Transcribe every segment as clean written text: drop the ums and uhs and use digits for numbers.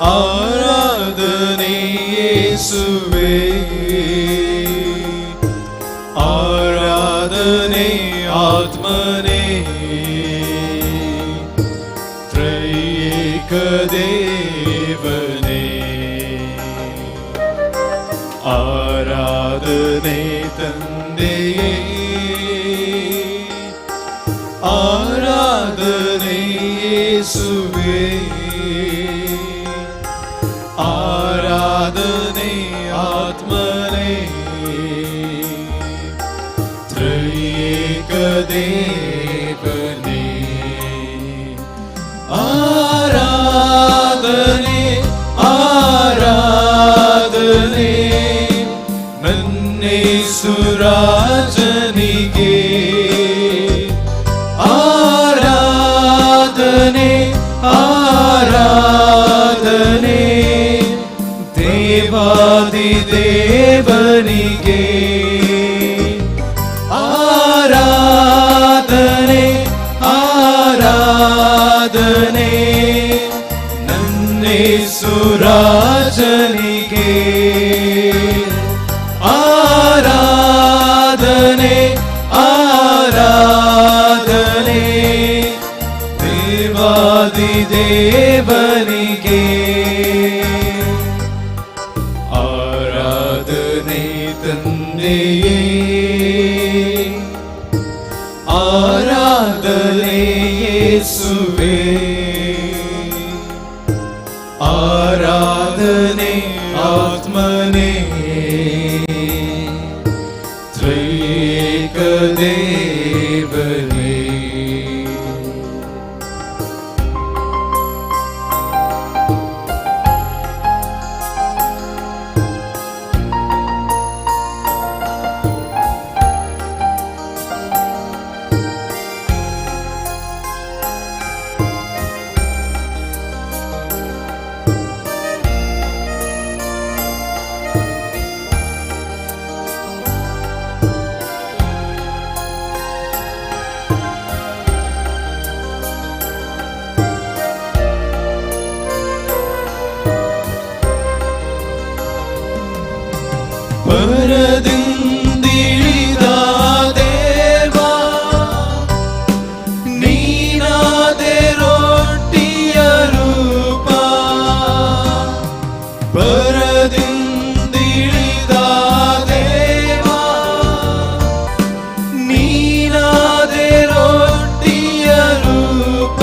ಆರಾಧನೆ ಯೇಸುವೇ, ಆರಾಧನೆ ಆತ್ಮನೇ, ತ್ರೈಯೇಕ ದೇವನೇ, ಆರಾಧನೆ ತಂದೆಯೇ, ಆರಾಧನೆ ಯೇಸುವೇ, ಆರಾಧನೆ ಆತ್ಮನೇ, ತ್ರೈಯೇಕ ದೇವನೇ, ಆರಾಧನೆ ಆರಾಧನೆ ನನ್ನೇಸು ರಾಜನಿಗೆ, ಆರಾಧನೆ ಆರಾಧನೆ ದೇವಾದಿ ದೇವನಿಗೆ, ಆರಾಧನೆ ಆರಾಧನೆ ನನ್ನೇಸು ರಾಜನಿಗೆ, ಆರಾಧನೆ ಆರಾಧನೆ ದೇವಾದಿ ದೇವನಿಗೆ, ಆರಾಧನೆ ತಂದೆಯೇ, ಆರಾಧನೆ ಯೇಸುವೇ, ಆರಾಧನೆ ಆತ್ಮನೇ, ತ್ರೈಯೇಕ ದೇವನೇ. ಪರದಿಂದಿಳಿದ ದೇವಾ ನೀನಾದೆ ರೊಟ್ಟಿಯ ರೂಪ, ಪರದಿಂದಿಳಿದ ದೇವಾ ನೀನಾದೆ ರೊಟ್ಟಿಯ ರೂಪ,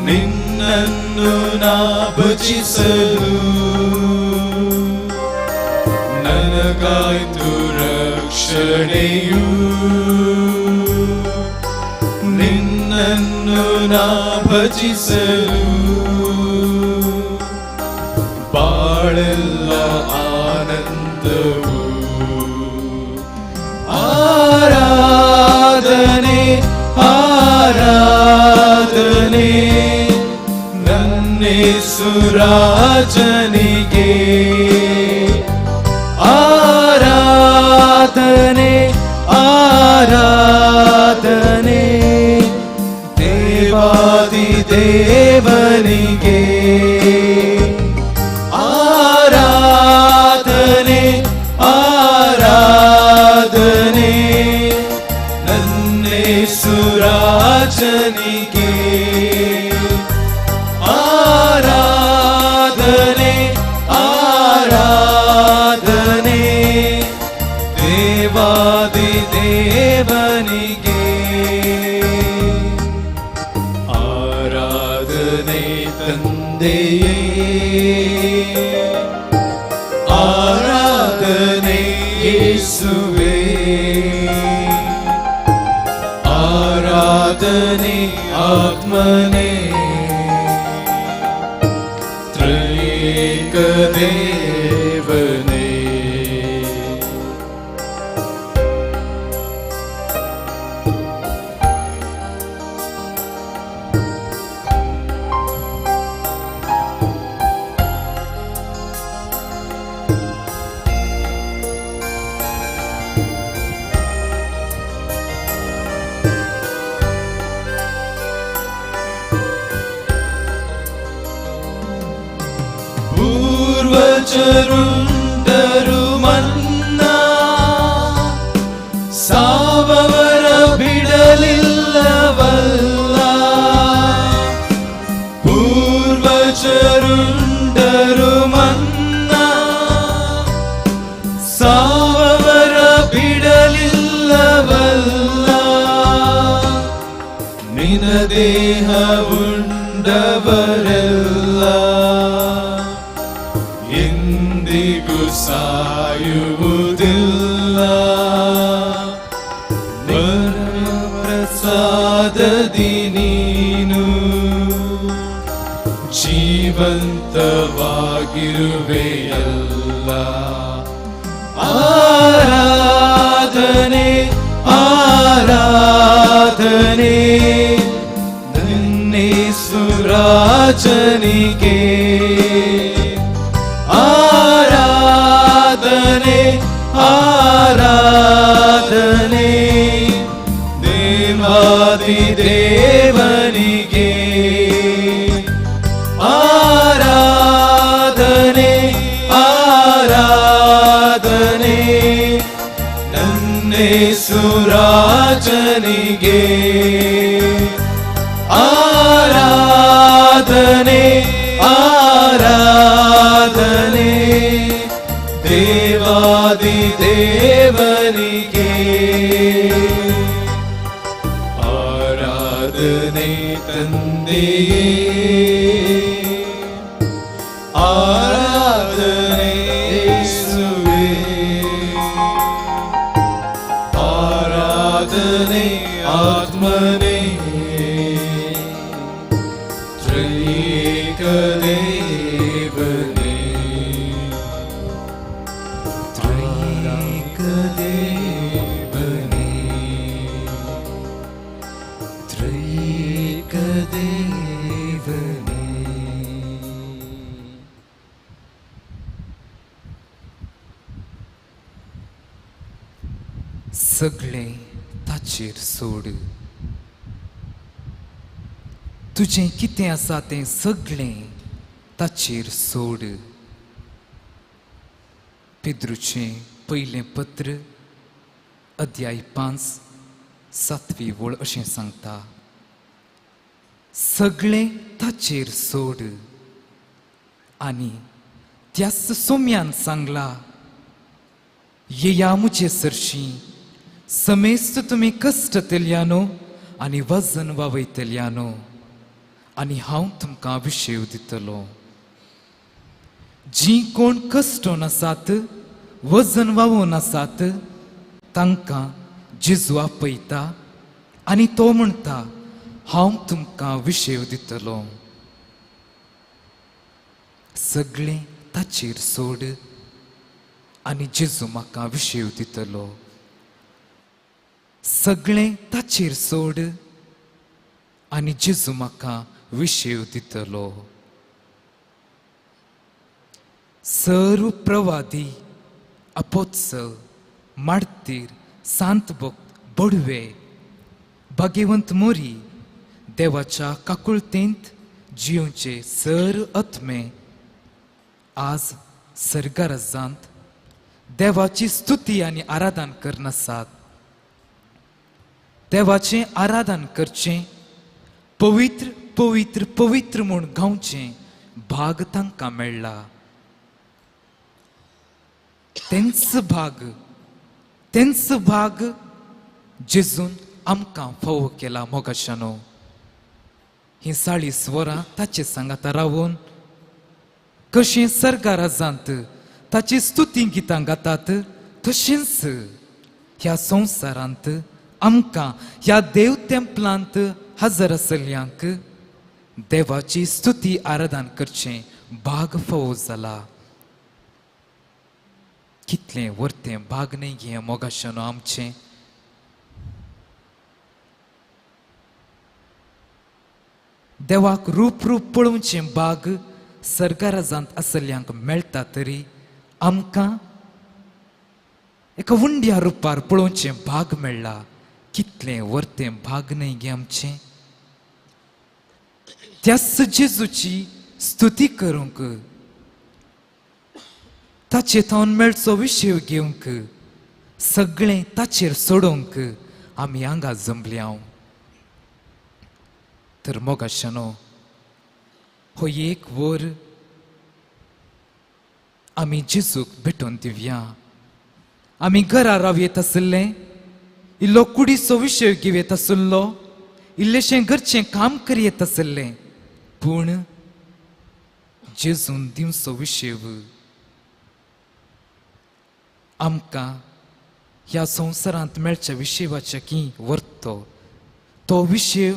ನಿನ್ನನ್ನು ನಾ ಭಜಿಸಲು ನನಗಾಯ್ತು ರಕ್ಷಣೆಯು, ನಿನ್ನನ್ನು ನಾ ಭಜಿಸಲು ಬಾಳೆಲ್ಲ ಆನಂದವು, ಆರಾಧನೆ ಆರಾಧನೆ ನನ್ನೇಸು ರಾಜನಿಗೆ, ಆರಾಧನೆ ಆರಾಧನೆ ದೇವಾದಿ ದೇವನಿಗೆ, ಆರಾಧನೆ ಆರಾಧನೆ ನನ್ನೇಸು ರಾಜನಿಗೆ, ಆರಾಧನೆ ಆರಾಧನೆ ದೇವಾದಿ ದೇವನಿಗೆ, ಆರಾಧನೆ ತಂದೆಯೇ, ಆರಾಧನೆ ಯೇಸುವೇ, ಆರಾಧನೆ ಆತ್ಮನೇ, ತ್ರೈಯೇಕ ದೇವನೇ. ಪೂರ್ವಜರುಂಡರು ಮನ್ನ ಸಾವವರ ಬಿಡಲಿಲ್ಲವಲ್ಲ ಪೂರ್ವಜರುಂಡರು ಮನ್ನ ಸಾವವರ ಬಿಡಲಿಲ್ಲವಲ್ಲ ನಿನ ದೇಹವುಂಡವರೆಲ್ಲ ಎಂದಿಗೂ ಸಾಯುವುದಿಲ್ಲ ಪ್ರಸಾದದಿ ನೀನು ಜೀವಂತವಾಗಿರುವೆಯಲ್ಲ ಆರಾಧನೆ ಆರಾಧನೆ ನನ್ನೇಸುರಾಜನಿಗೆ ಆರಾಧನೆ ಆರಾಧನೆ ದೇವಾದಿದೇವನಿಗೆ ಆರಾಧನೆ ಆರಾಧನೆ ನನ್ನೇಸುರಾಜನಿಗೆ ಆರಾಧನೆ ಆರಾಧನೆ ದೇವಾದಿದೇವನಿಗೆ ಆರಾಧನೆ ತಂದೆಯೇ ಆರಾಧನೆ ಯೇಸುವೇ ಆರಾಧನೆ ಆತ್ಮನೇ ತ್ರೈಕ ದೇವನೇ ತ್ರೈಕ ದೇವನೇ ತ್ರೈಕ ದೇವನೇ सगळे ताचेर सोड तुजें कितें आसा तें सगळें ताचेर सोड पेद्रूचें पयलें पत्र अध्याय 5 7वी वळ अशें सांगता सगळें ताचेर सोड आनी त्याच सोम्यान सांगला येया मुझे सरशी समेस्त तुम्ही कष्टतल्यानो आनी वजन वावयतल्यानो आनी हांव तुमकां विशेव दितलो जी कोण कष्टोन आसात वजन वावून आसात तांकां जेजू आपयता आनी तो म्हणटा हांव तुमकां विशेव दितलो सगळें ताचेर सोड आनी जेजू म्हाका विशेव दितलो सगळें ताचेर सोड आनी जेजू म्हाका विशेव दितलो सर्व प्रवादी अपोत्सल मार्तीर सांत भक्त बडवे भाग्यवंत मोरी देवाच्या काकुळतेंत जिवचे सर्व आत्मे आज सर्गाराजांत देवाची स्तुती आनी आराधन करनासात देवाचें आराधन करचें पवित्र पवित्र पवित्र म्हूण गावचें भाग तांकां मेळ्ळा तेंच भाग जेजून आमकां फावो केला मोगाशानो ही 40 वरां ताचे सांगाता रावून कशें सर्गाराजांत ताची स्तुती गितां गातात तशेंच ह्या संवसारांत आमकां ह्या देव तेंपलांत हजर आसल्यांक देवाची स्तुती आराधन करचें भाग फावो जाला कितलें वर्तें भाग न्ही घे मोगाशानो आमचें देवाक रूप रूप पळोवचें भाग सर्गाराजांत आसल्यांक मेळटा तरी आमकां एका उंड्या रुपार पळोवचें भाग मेळ्ळा कितलें वर्तें भाग न्ही गे आमचें त्याच जेजूची स्तुती करूंक ताचे थावन मेळचो विशय घेवंक सगळें ताचेर सोडोवंक आमी हांगा जमली हांव तर मोगाशनो हो एक वर आमी जेजूक भेटोवन दिवया आमी घरा रावयेत आसले इल्लो कुडीचो विशय घेवयेत आसलो इल्लेशें घरचें काम करयेत आसले पूण जेजून दिवचो विशय आमकां ह्या संवसारांत मेळच्या विशयाच्या की व्हरतो तो विशय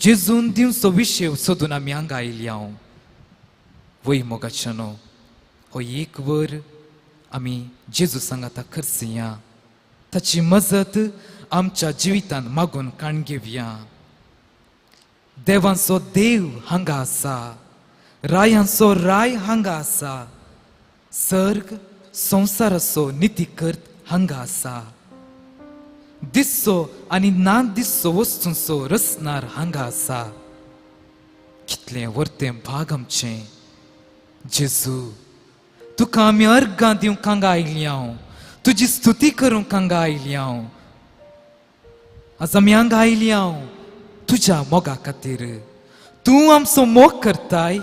जेजून दिवचो विशय सोदून आमी हांगा आयली हांव वय मोगाचनो हो एक वर आमी जेजू सांगाता खर्चया ताची मजत आमच्या जिवितांत मागून काण घेवया देवांचो देव हांगा आसा रायांचो राय हांगा आसा सर्ग संवसाराचो नितीकर्त हांगा आसा दिसचो आनी ना दिसचो वस्तूंचो रचणार हांगा आसा कितलें वर्तें भाग आमचें जेजू तुका आमी अर्गां दिवंक हांगा आयली हांव तुजी स्तुती करूंक हांगा आयली हांव आज आमी हांगा आयली हांव तुज्या मोगा खातीर तूं आमचो मोग करताय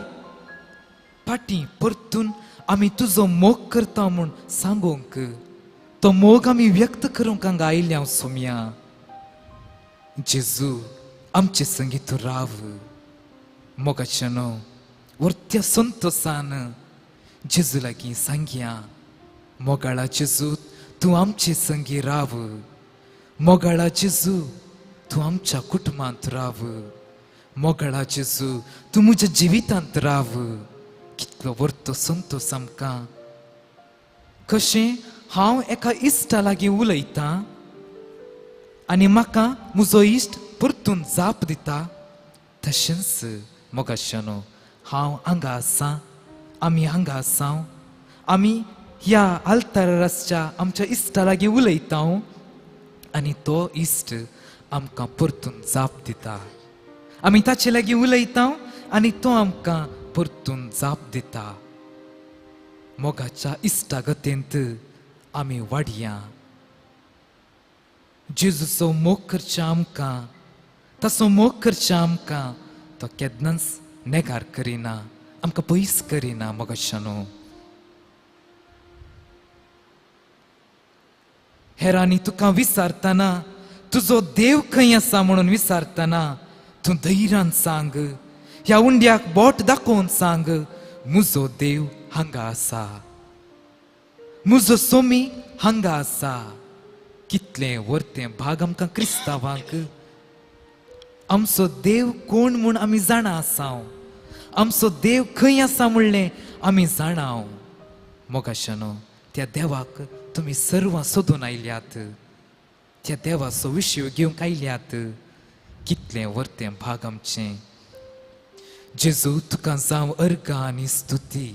फाटीं परतून आमी तुजो मोग करता म्हूण सांगूंक तो मोग आमी व्यक्त करूंक हांगा आयले हांव सोम्या जेजू आमचे संगी तूं राव मोगाचनो वर्त्या संतोसान जेजू लागीं सांगया मोगाळा जेजू तूं आमचे संगी राव मोगाळा जेजू तूं आमच्या कुटुंबांत राव मोगाळा जेजू तूं म्हज्या जिवितांत राव कितलो वर्तो संतोष आमकां कशें हांव एका इश्टा लागीं उलयतां आनी म्हाका म्हजो इश्ट परतून जाप दिता तशेंच मोगाचनो हांव हांगा आसां आमी हांगा आसां आमी ह्या आल्ताराच्या आमच्या इश्टा लागीं उलयता आनी तो इश्ट आमकां परतून जाप दिता आमी ताचे लागीं उलयता आनी तो आमकां परतून जाप दिता मोगाच्या इश्टागतेंत आमी वाडया जेजूचो मोग करचें आमकां ताचो मोग करचें आमकां तो केन्नाच नेगार करिना आमकां पयस करिना मोगाचनो हेरांनी तुका विचारतना तुजो देव खंय आसा म्हणून विचारतना तूं धैर्यान सांग ह्या उंड्याक बोट दाखोवन सांग म्हजो देव हांगा आसा म्हजो सोमी हांगा आसा कितलें वर्तें भाग आमकां क्रिस्तांवांक आमचो देव कोण म्हूण आमी जाणा आसा आमचो देव खंय आसा म्हणलें आमी जाणा मोगाचनो त्या देवाक तुमी सर्वां सोदून आयल्यात त्या देवाचो विशय घेवंक आयल्यात कितलें वर्तें भाग आमचें जेजू तुका जावं अर्गां आनी स्तुती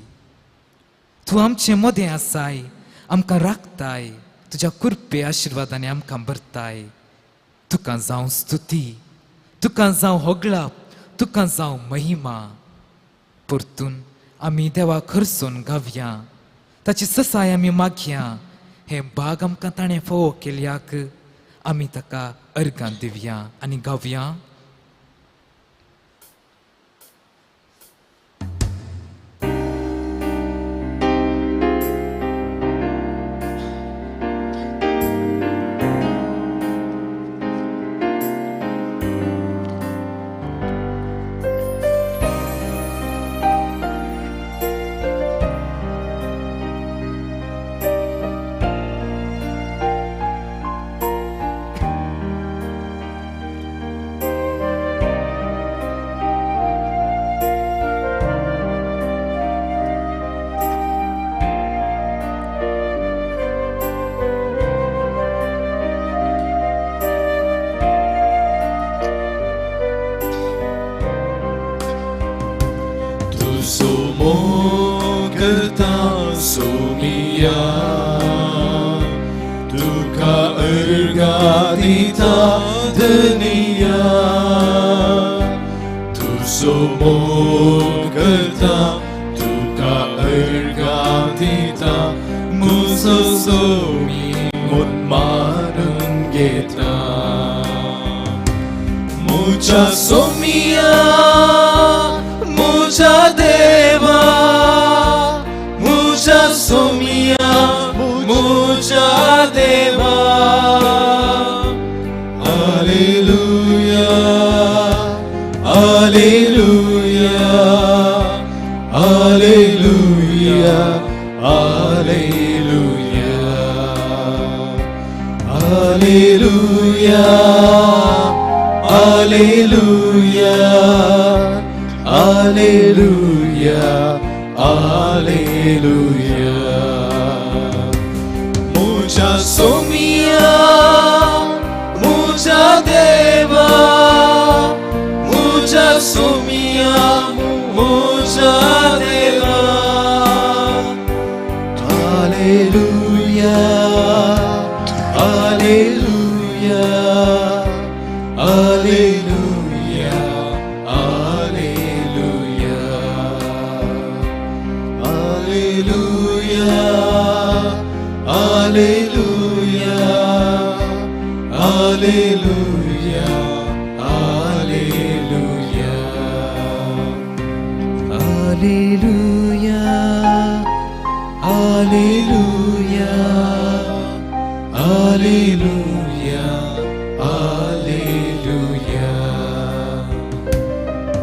तूं आमचें मोदें आसाय आमकां राखताय तुज्या कृपे आशिर्वादांनी आमकां भरताय तुका जावं स्तुती तुका जावं होगळाप तुका जावं महिमा परतून आमी देवाक हरसून गावया ताची ससाय आमी मागया हे भाग आमकां ताणें फोव केल्याक आमी ताका अर्गां दिवया आनी गावया Sumokta sumia Tuka ergatita dunia Tu sumokta Tuka ergatita मुझा सोमिया मुझा देवा मुझा सोमिया मुझा देवा hallelujah hallelujah hallelujah hallelujah hallelujah hallelujah hallelujah hallelujah मुझा सोमिया मुझा देवा मुझा सोमिया मुझा देवा hallelujah hallelujah hallelujah hallelujah hallelujah hallelujah hallelujah hallelujah hallelujah hallelujah hallelujah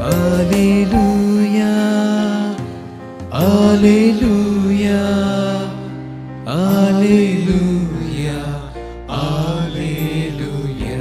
hallelujah hallelujah hallelujah hallelujah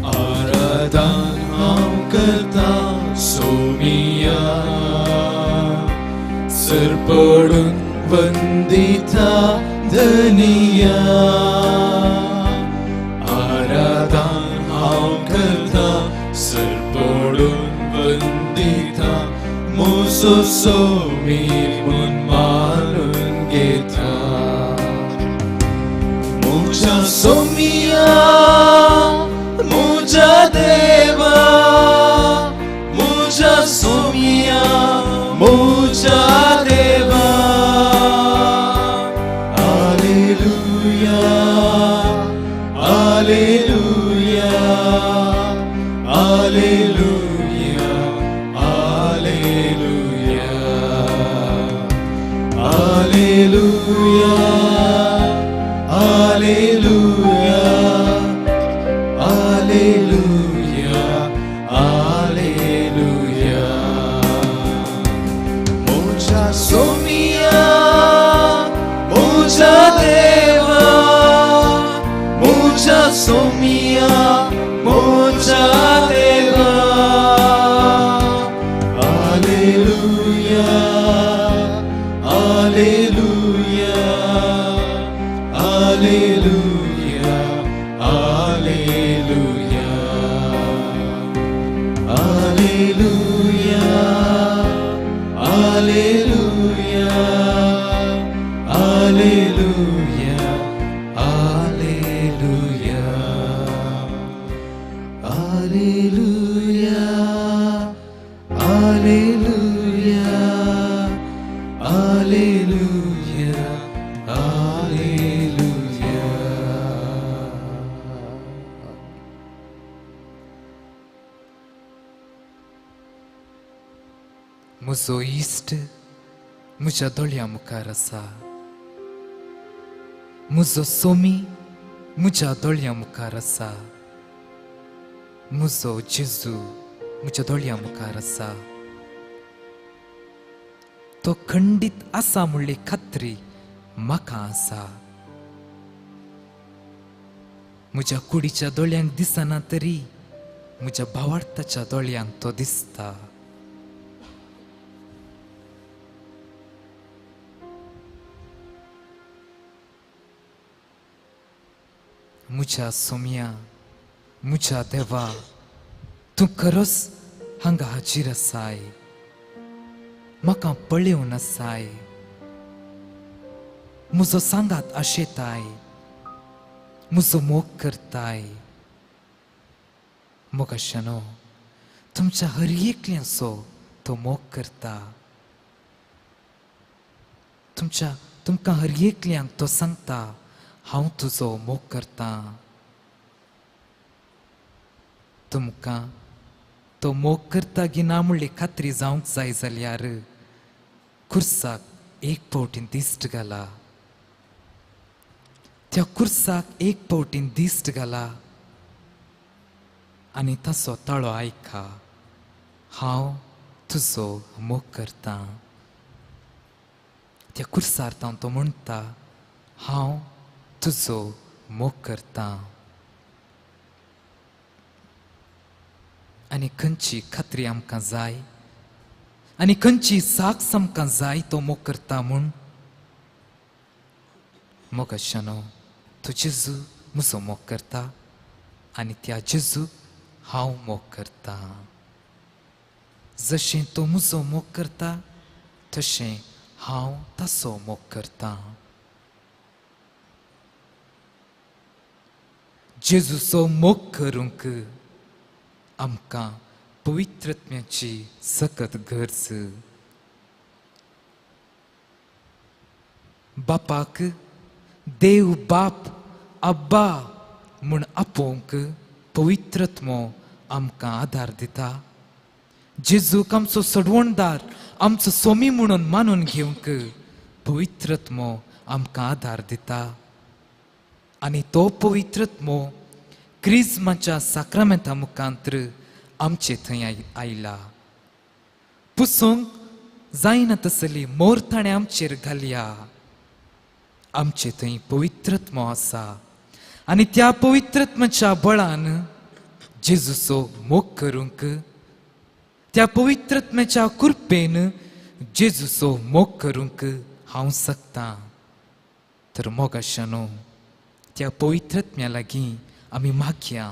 आराधन हम करता सोमिया सिर पडून वंदिता धनिया आराधन हम करता सिर पडून वंदिता मुसो सोमी मन मानून घेता मुझा सोमिया मुझा देवा मुझा सोमिया मुझा देवा hallelujah hallelujah hallelujah hallelujah hallelujah hallelujah hallelujah hallelujah मुझा सोमिया मुझा देवा मुझा सोमिया मुझा देवा hallelujah hallelujah hallelujah hallelujah hallelujah hallelujah hallelujah hallelujah hallelujah hallelujah hallelujah hallelujah म्हजो इश्ट म्हज्या दोळ्या मुखार आसा म्हजो सोमी म्हज्या दोळ्या मुखार आसा म्हजो जेजू म्हज्या दोळ्या मुखार आसा तो खंडीत आसा म्हणली खात्री म्हाका आसा म्हज्या कुडीच्या दोळ्यांक दिसना तरी म्हज्या भावार्थाच्या दोळ्यांक तो दिसता म्हज्या सोम्या, म्हज्या देवा, तूं खरोच हांगा हाजीर आसाय. म्हाका पळयोवन आसाय. म्हजो सांगात आशेताय. म्हजो मोग करताय. मोगाशानो, तुमच्या हर एकल्याचो तो मोग करता. तुमकां हर एकल्यांक तो सांगता, हांव तुजो मोग करतां. तुमकां तो मोग करता की ना म्हणली खात्री जावंक जाय जाल्यार खुर्साक एक फावटीन दिश्ट घाला. त्या खुर्साक एक फावटीन दिश्ट घाला आनी ताचो ताळो आयका. हांव तुजो मोग करतां. त्या खुर्सार तो म्हणटा, हांव तुजो मोग करतां. आनी खंयची खात्री आमकां जाय आनी खंयची साक्ष आमकां जाय तो मोग करता म्हूण. मोगाशानो, तो जेजू म्हजो मोग करता आनी त्या जेजूक हांव मोग करतां. जशें तो म्हजो मोग करता तशें हांव ताचो मोग करतां. जेजूचो मोग करूंक आमकां पवित्रत्म्याची सखत गरज. बापाक देव बाप अब्बा म्हूण आपोवंक पवित्रत्मो आमकां आदार दिता. जेजूक आमचो सडवणदार, आमचो सोमी म्हणून मानून घेवंक पवित्रत्मो आमकां आदार दिता. आनी तो पवित्रत्मो क्रिस्माच्या साक्रामेंता मुखांतर आमचे थंय आयला. पुसूंक जायना तसली मोर ताणें आमचेर घाल्या. आमचे थंय पवित्रत्मो आसा आनी त्या पवित्रत्म्याच्या बळान जेजूचो मोग करूंक, त्या पवित्रत्म्याच्या कृपेन जेजूचो मोग करूंक हांव शकतां. तर मोगाशानो, त्या पवित्रत्म्या लागीं आमी मागया.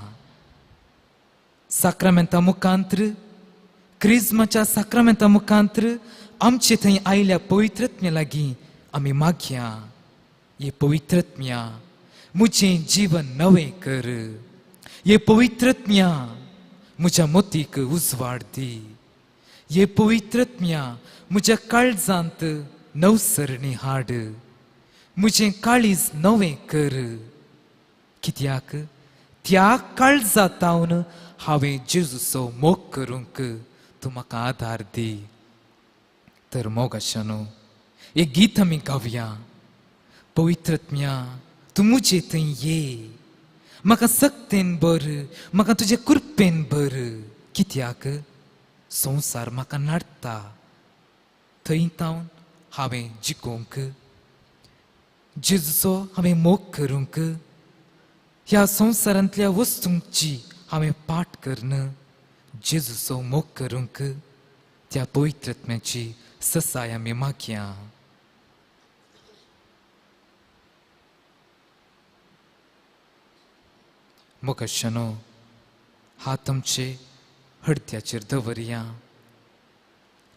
साक्रामेंता मुखांतर, क्रिस्माच्या साक्रामेंता मुखांतर आमचे थंय आयल्या पवित्रत्म्या लागीं आमी मागया. ये पवित्रत्म्या, म्हजें जीवन नवें कर. ये पवित्रत्म्या, म्हज्या मोतीक उजवाड दी. ये पवित्रत्म्या, म्हज्या काळजांत नवसरणी हाड. म्हजें काळीज नवें कर. कित्याक त्या काळजांतावन हांवें जेजूचो मोग करूंक तूं म्हाका आदार दी. तर मोगाशानो, एक गीत आमी गावया. पवित्रत्म्या, तूं म्हजे थंय ये. म्हाका सक्तेन भर, म्हाका तुजे कृपेन भर. कित्याक संवसार म्हाका नाडटा. थंय तावन हांवें जिखोवंक, जेजूचो हांवें मोग करूंक, ह्या संवसारांतल्या वस्तूंची हांवें पाठ करन जेजूचो मोग करूंक त्या पवित्रत्म्याची ससाय आमी मागया. मोगाशानो, हात आमचे हडत्याचेर दवरया.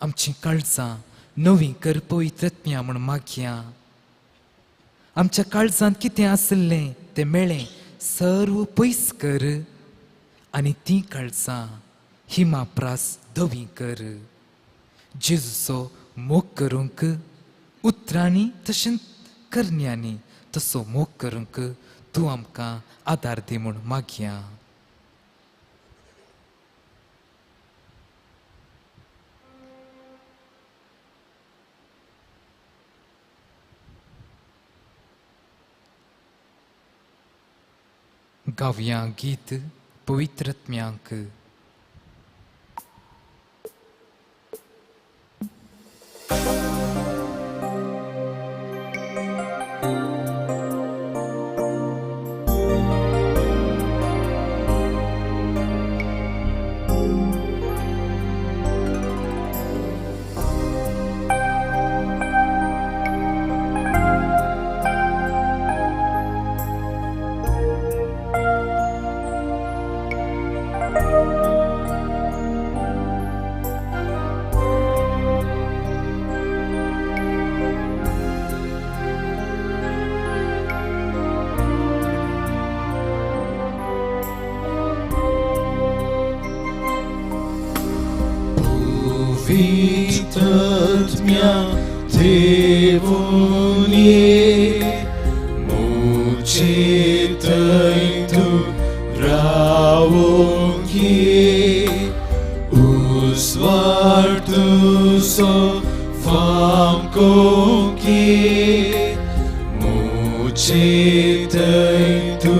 आमचीं काळजां नवीं कर पवित्रत्म्या म्हूण मागया. आमच्या काळजांत कितें आसलें तें मेळ्ळें सर्व पयस कर आनी तीं काळजां हिमाप्रास धवीं कर. जेजूचो मोग करूंक उतरांनी तशेंच करण्यांनी तसो मोग करूंक तूं आमकां आदार दी म्हूण मागया. गावया गीत पवित्रत्म्यांक. Povitat mea Tevonie, mucitai tu raunchie, usvartu so fam conchie, mucitai tu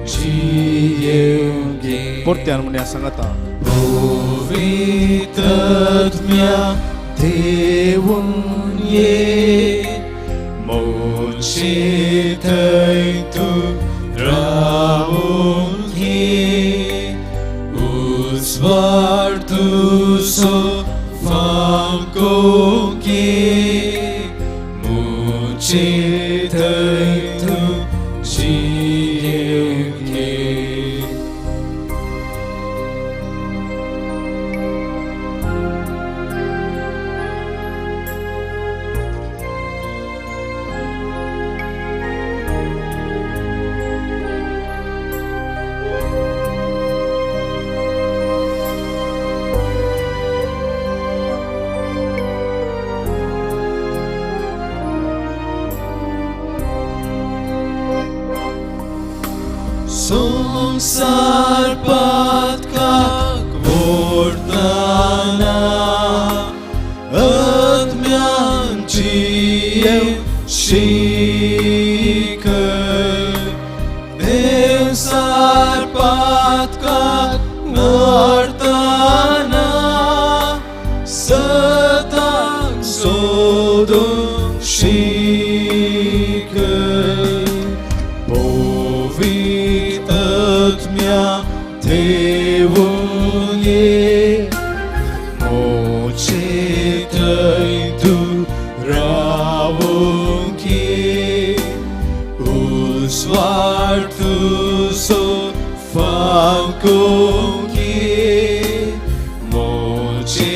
gienchie. Porte armonia sangata. Povitat mea Tevonie, mucitai tu raunchie, usvartu so fam conchie, mucitai tu gienchie. ସଂସାर patka kvortana, atmian cieu shikăi. Deusar patka nartana, sătac sodom shikăi. Povitat mea Tevonie, mucitai tu raunchie, usvartu so fam conchie, mucitai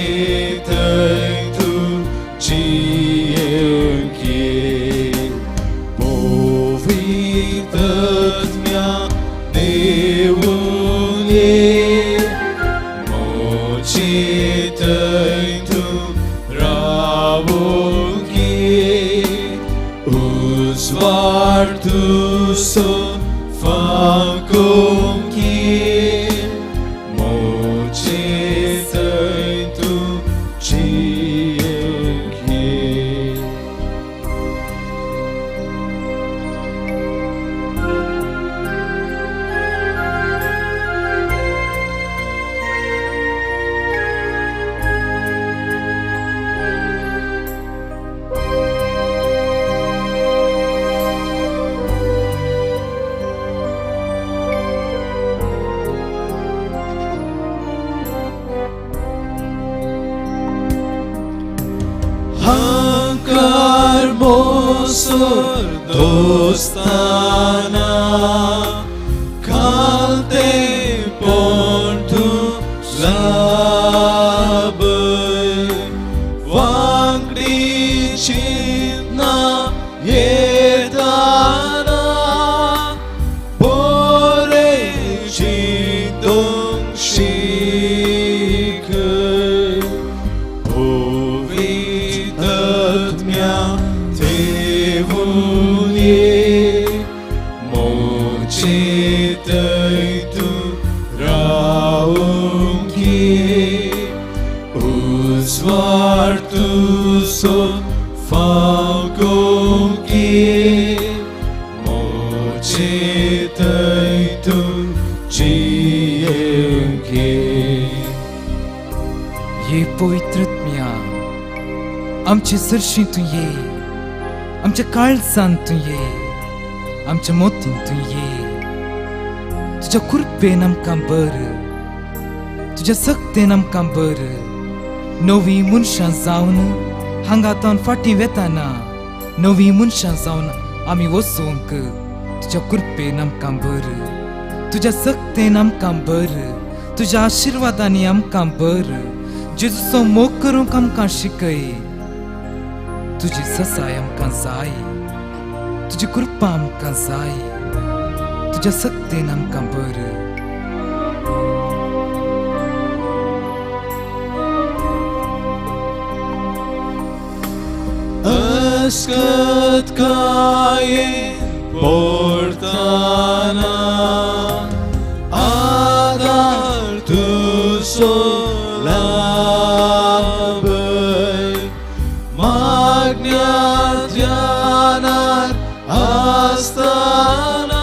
tu gienchie. Povitat mea Tevonie, mucitai tu raunchie, usvartu so fam conchie, mucitai tu gienchie. Hankar mosor dostana, kalte pontu labăi, vangri citna yetana, pore citong shikăi. Povitat mea Tevonie, mucitai tu raunchie, usvartu so fam conchie, mucitai tu gienchie. ये पवित्रत म्या आमचे सरशी तू ये, आमच्या काळजान तू ये, आमच्या मोतीन तू ये. तुझ्या कृपेन आमकां बर, तुझ्या सक्तेन आमकां बर. नवी मनशां जावन हांगातान फाटीं वेताना, नवी मनशां जावन आमी वचूंक तुझ्या कृपेन आमकां बर, तुझ्या सक्तेन आमकां बर, तुझ्या आशिर्वादांनी आमकां बर. जेजूचो मोग करूंक आमकां शिकय. तुजी ससाय आमकां जाय, तुजी कृपा आमकां जाय, तुज्या सक्तेन आमकां बर. Skutkain portana Adar tu solabai Magnyatyanar astana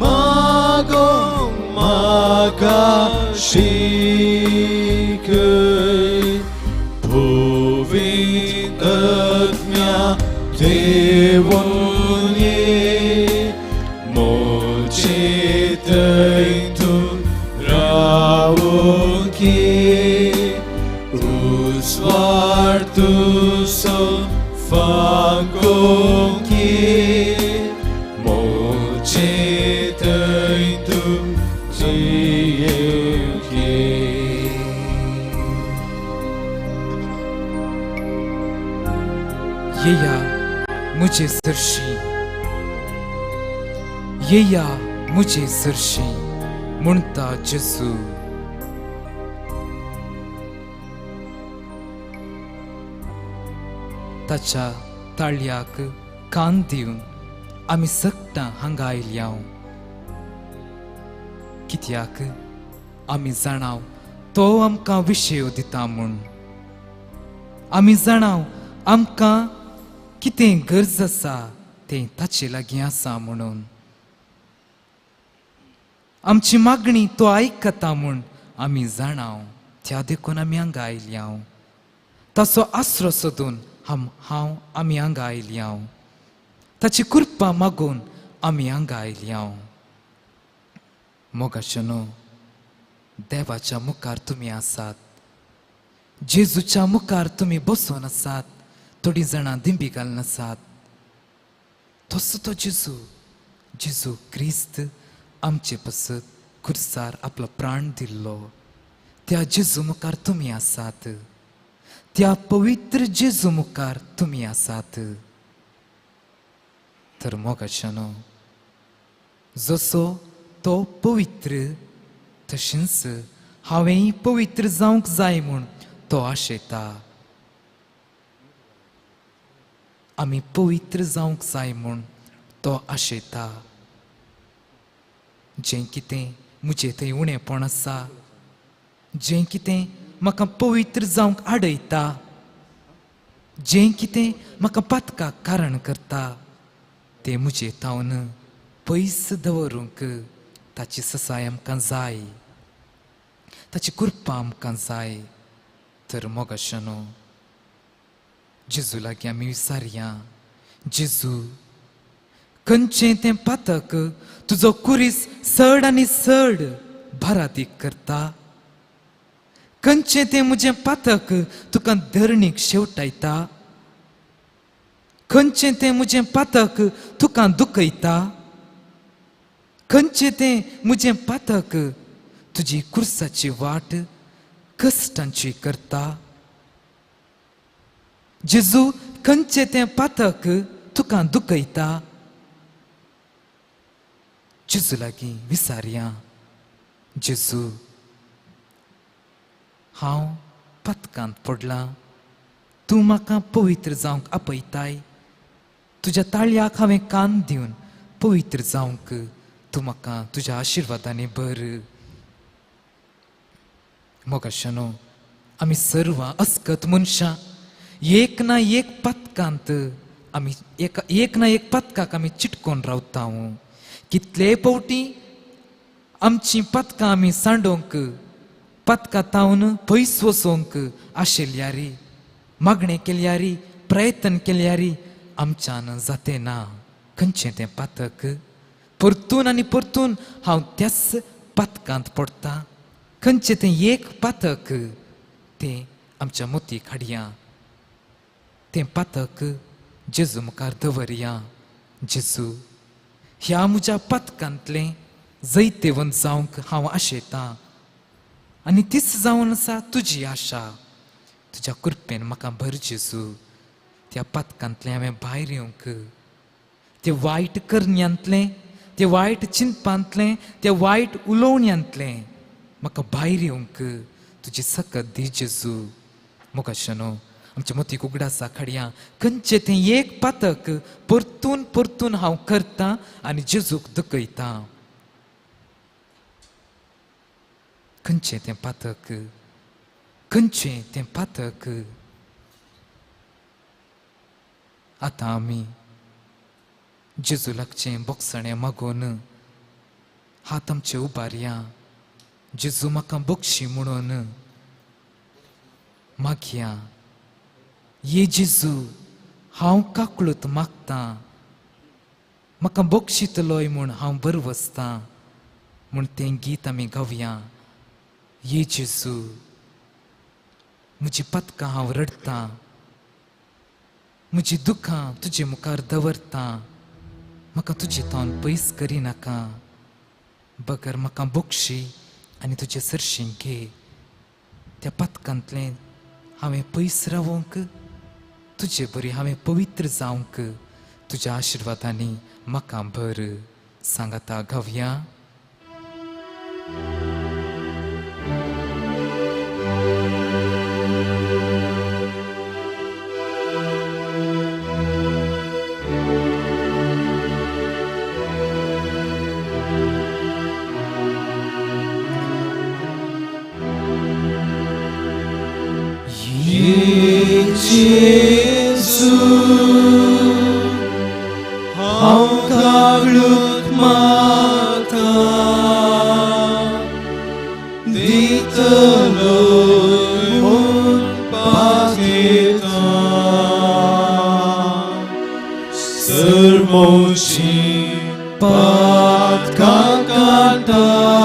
Magong makashikai Puvinatmya Devonye Mochitaitu Raunki Usvartu so Fangonki Mochitaitu Jienki येया मुझे सरशी येया मुझे सरशी म्हणता जेजू ताच्या ताळ्याक कान दिवन आमी सकटां हांगा आयल्याव कित्याक आमी जाणाव तो आमकां विशय दिता म्हूण आमी जाणाव आमकां कितें गरज आसा तें ताचे लागीं आसा म्हणून आमची मागणी तो आयकता म्हूण आमी जाणाव त्या देखून आमी हांगा आयल्याव ताचो आसरो सोदून आमी हांगा आयल्याव ताची कृपा मागून आमी हांगा आयल्याव मोगाचनो देवाच्या मुखार तुमी आसात जेजूच्या मुखार तुमी बसून आसात थोडी जाणां दिंबी घालून आसात तसो तो जेजू जेजू क्रिस्त आमचे पासत खुर्सार आपलो प्राण दिल्लो त्या जेजू मुखार तुमी आसात त्या पवित्र जेजू मुखार तुमी आसात तर मोगाचनो जसो तो पवित्र तशेंच हांवें पवित्र जावंक जाय म्हूण तो आशेता आमी पवित्र जावंक जाय म्हूण तो आशेता जें कितें म्हजें थंय उणेंपण आसा जें कितें म्हाका पवित्र जावंक आडयता जें कितें म्हाका पातकाक कारण करता तें म्हजे तावन पयस दवरूंक ताची ससाय आमकां जाय ताची कृपा आमकां जाय तर मोगाचनो जेजू लागीं आमी विचारया जेजू खंयचें तें पातक तुजो कुरीस चड आनी चड भरादीक करता खंयचें तें म्हजें पातक तुका धरणीक शेवटायता खंयचें तें म्हजें पातक तुका दुखयता खंयचें तें म्हजें पातक तुजी कुर्साची वाट कश्टांची करता जेजू खंयचें तें पातक तुका दुखयता जेजू लागीं विचारया जेजू हांव पातकांत पडलां तूं म्हाका पवित्र जावंक आपयताय तुज्या ताळ्याक हांवें कान दिवन पवित्र जावंक तूं म्हाका तुज्या आशिर्वादांनी भर मोगाचनो आमी सर्व अस्कत मनशां एक ना एक पथकांत आमी एक ना एक पथकाक आमी चिटकोन रावता कितले फावटी आमची पथकां आमी सांडोवंक पथकां तावन पयस वचोवंक आशिल्ल्यारी मागणें केल्यारी प्रयत्न केल्यारी आमच्यान जाते ना खंयचें तें पातक परतून आनी परतून हांव त्याच पातकांत पडटा खंयचें तें एक पातक तें आमच्या मोतीक हाडया तें पातक जेजू मुखार दवरया जेजू ह्या म्हज्या पातकांतलें जैतेवन जावंक हांव आशेतां आनी तीच जावन आसा तुजी आशा तुज्या कृपेन म्हाका भर जेजू त्या पातकांतलें हांवें भायर येवंक ते वायट करण्यांतलें ते वायट चिंतपांतलें ते वायट उलोवण्यांतलें म्हाका भायर येवंक तुजी सकत दी जेजू मोगाचनो आमच्या मतीक उगडासा खडया खंयचे तें एक पातक परतून परतून हांव करतां आनी जेजूक दुखयतां. खंयचें तें पातक, खंयचें तें पातक. आतां आमी जेजू लागचें बोगसणें मागून हात आमचे उबारया. जेजू म्हाका बक्षी म्हणून मागया. ये जेजू हांव काकळूत मागतां, म्हाका बक्षितलोय म्हूण हांव बरवसतां म्हूण तें गीत आमी गावया. ये जेजू म्हजी पातकां हांव रडतां, म्हजी दुखां तुजे मुखार दवरतां. म्हाका तुजे तोंड पयस करिनाका. बगर म्हाका बक्षी आनी तुजे सरशीं घे. त्या पातकांतलें हांवें पयस रावूंक, तुजे बरी हांवें पवित्र जावंक. तुज्या आशिर्वादांनी म्हाका भर. सांगाता गावया. जेजू हांव काकळूत मागतां, दितलोय म्हूण पातयतां. सर्मोचीं पातकां कांटाळटां.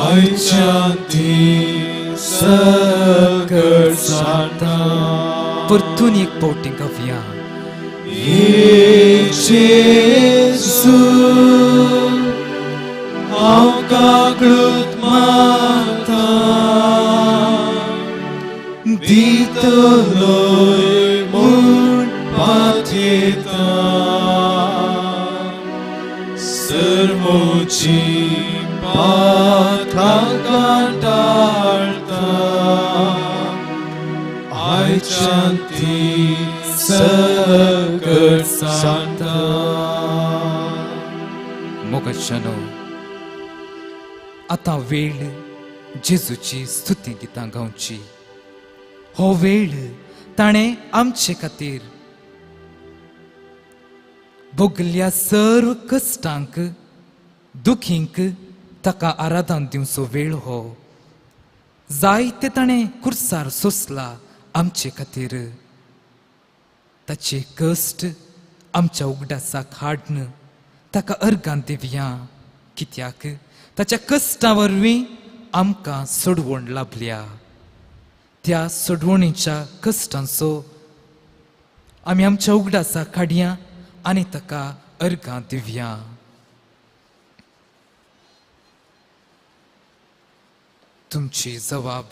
आयच्यान तीं सकट सांगतां. परतून एक पावटी गावया. ये जेजू हांव काकळूत मागतां, दितलोय म्हूण पातयतां. सर्मोचीं पातकां कांटाळटां. आयच्यान तीं सकट सांगतां. मोगाच्यानो आतां वेळ जेजूची स्तुती गितां गावची. हो वेळ ताणें आमचे खातीर भोगल्या सर्व कश्टांक दुखींक ताका आराधन दिवचो वेळ हो. जायते ताणें कुर्सार सोंसला आमचे खातीर. ताचे कश्ट आमच्या उगडासाक हाडन ताका अर्गां दिवया. कित्याक ताच्या कश्टां वरवीं आमकां सोडवण लाभल्या. त्या सोडवणीच्या कश्टांचो आमी आमच्या उगडासाक हाडया आनी ताका अर्गां दिवया. तुमची जवाब.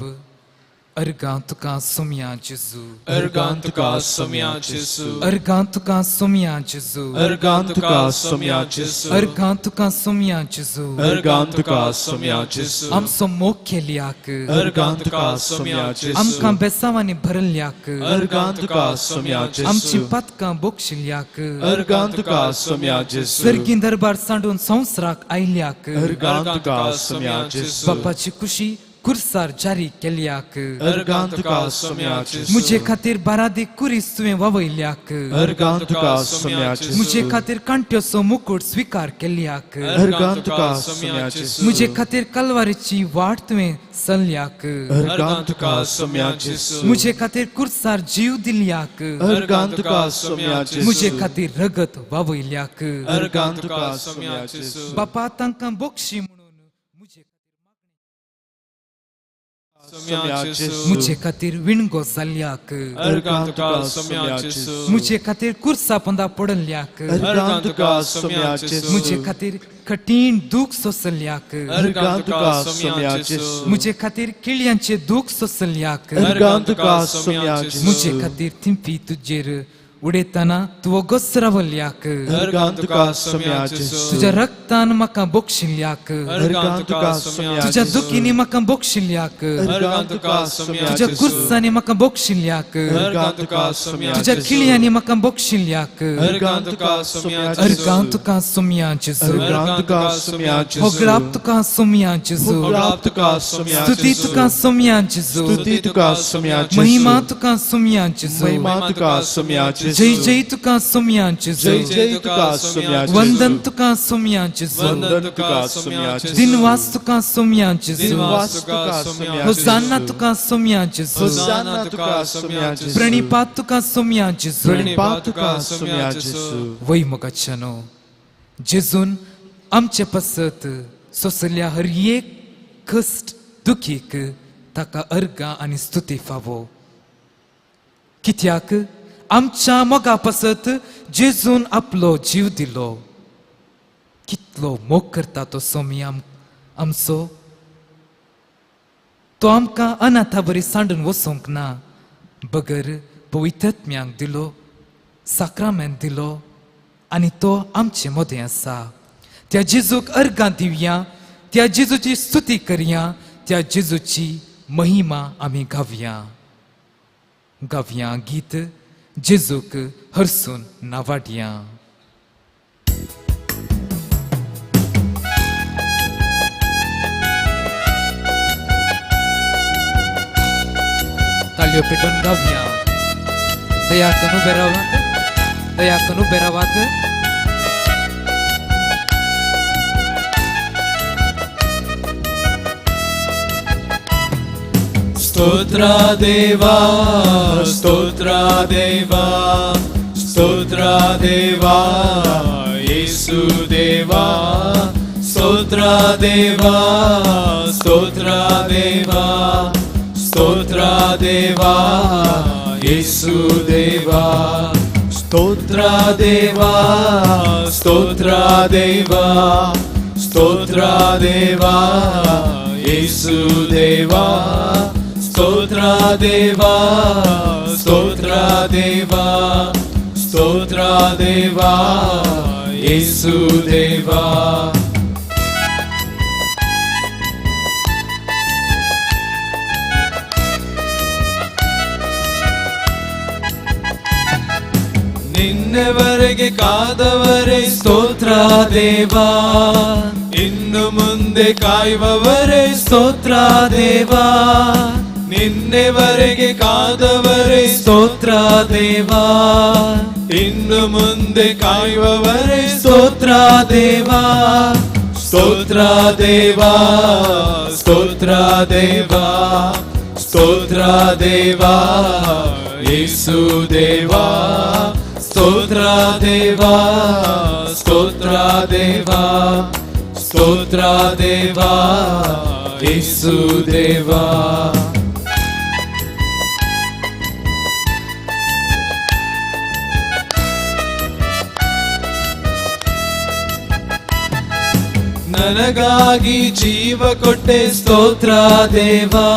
अर्गां तुका सोम्या जेजू. अर्गां तुका सोम्या जेजू. अर्गां तुका सोम्या जेजू. अर्गां तुका सोम्या जेजू. अर्गां तुका सोम्या जेजू. अर्गां तुका सोम्या जेजू. आमचो मोग केल्याक. अर्गां तुका सोम्या जेजू. आमकां बेसावांनी भरल्याक. अर्गां तुका सोम्या जेजू. आमची पातकां बोगशिल्ल्याक. अर्गां तुका सोम्या जेजू. सर्गी दरबार सांडून संवसाराक आयल्याक. अर्गां तुका सोम्या जेजू. बापाची खुशी कुर्सार जारी केल्याक. अर्गां तुका सोम्या जेजू. मुझे खातीर बारादी कुरीस तुवें वावयल्याक. अर्गां तुका सोम्या जेजू. मुझे खातीर कांट्योचो मुकुट स्वीकार केल्याक. अर्गां तुका सोम्या जेजू. मुझे खातीर कलवारीची वाट तुवें चल्ल्याक. अर्गां तुका सोम्या जेजू. मुझे खातीर कुर्सार जीव दिल्याक. अर्गां तुका सोम्या जेजू. मुझे खातीर रगत वावयल्याक. अर्गां तुका सोम्या जेजू. बापा तांकां बक्षी म्हणून सोम्या जेजू. मुझे खातीर विणगो जाल्ल्याक. अर्गां तुका सोम्या जेजू. मुझे खातीर कुर्सा पंदा पडल्याक. अर्गां तुका सोम्या जेजू. मुझे खातीर कठीण दूख सोंसल्याक. अर्गां तुका सोम्या जेजू. मुझे खातीर किळ्यांचे दूख सोंसल्याक. अर्गां तुका सोम्या जेजू. मुझे खातीर थिंपी तुजेर उडयतना तुवो गोसरावल्याक अर्गां तुका सोम्या जेसू तुझ्या रक्तान म्हाका बोक्षिल्ल्याक अर्गां तुका सोम्या तुझ्या जेसू दुखीनी म्हाका बोक्षिल्ल्याक अर्गां तुका सोम्या तुझ्या जेसू कुर्सांनी म्हाका बोक्षिल्ल्याक अर्गां तुका सोम्या तुझ्या जेसू खिळयांनी म्हाका बोक्षिल्ल्याक अर्गां तुका सोम्या जेसू अर्गां तुका सोम्या जेसू अर्गां तुका सोम्या जेसू होगळाप तुका सोम्या जेसू होगळाप तुका सोम्या स्तुती जेसू तुका सोम्या जेसू स्तुती तुका सोम्या जेसू महिमा तुका सोम्या जेसू महिमा तुका सोम्या जेसू जय जय तुका सोम्या जेसू जय जय तुका सोम्या जेसू वंदन तुका सोम्या जेसू वंदन तुका सोम्या जेसू दिनवास तुका सोम्या जेसू दिनवास तुका सोम्या जेसू होसाना तुका सोम्या जेसू होसाना तुका सोम्या जेसू प्रणिपात तुका सोम्या जेसू प्रणिपात तुका सोम्या जेसू वै मोगाच्यानो जेजून आमचे पसत सोसल्या हर एक कश्ट दुखीक ताका अर्गां आनी स्तुती फावो कित्याक आमच्या मोगा पसत जेजून आपलो जीव दिलो कितलो मोग करता तो सोमी आमचो तो आमकां अनाथा बरी सांडून वचोंक ना बगर पवित्रात्म्यांक दिलो साक्रामेंत दिलो आनी तो आमचे मोदें आसा त्या जेजूक अर्गां दिवया त्या जेजूची स्तुती करया त्या जेजूची महिमा आमी गावया गीत जेजूक हरसून नावाडया ताल्यो पेटोवन गावया दयाकन उबे रावात स्तोत्रा देवा स्तोत्रा देवा स्तोत्रा देवा येसु देवा स्तोत्रा देवा स्तोत्रा देवा स्तोत्रा देवा येसु देवा स्तोत्रा देवा स्तोत्रा देवा स्तोत्रा देवा येसु देवा स्तोत्रा देवा स्तोत्रा देवा स्तोत्रा देवा येसु देवा ನಿನ್ನೆವರೆಗೆ ಕಾದವರೇ ಸ್ತೋತ್ರ ದೇವಾ ಇನ್ನು ಮುಂದೆ ಕಾಯುವವರೇ ಸ್ತೋತ್ರ ದೇವಾ ನಿನ್ನೆವರೆಗೆ ಕಾದವರೇ ಸ್ತೋತ್ರ ದೇವಾ ಇನ್ನು ಮುಂದೆ ಕಾಯುವವರೇ ಸ್ತೋತ್ರ ದೇವಾ ಸ್ತೋತ್ರ ದೇವಾ ಸ್ತೋತ್ರ ದೇವಾ ಸ್ತೋತ್ರ ದೇವಾ ಯೇಸು ದೇವಾ ಸ್ತೋತ್ರ ದೇವಾ ಸ್ತೋತ್ರ ದೇವಾ ಸ್ತೋತ್ರ ದೇವಾ ಯೇಸು ದೇವಾ ನನಗಾಗಿ ಜೀವ ಕೊಟ್ಟೆ ಸ್ತೋತ್ರ ದೇವಾ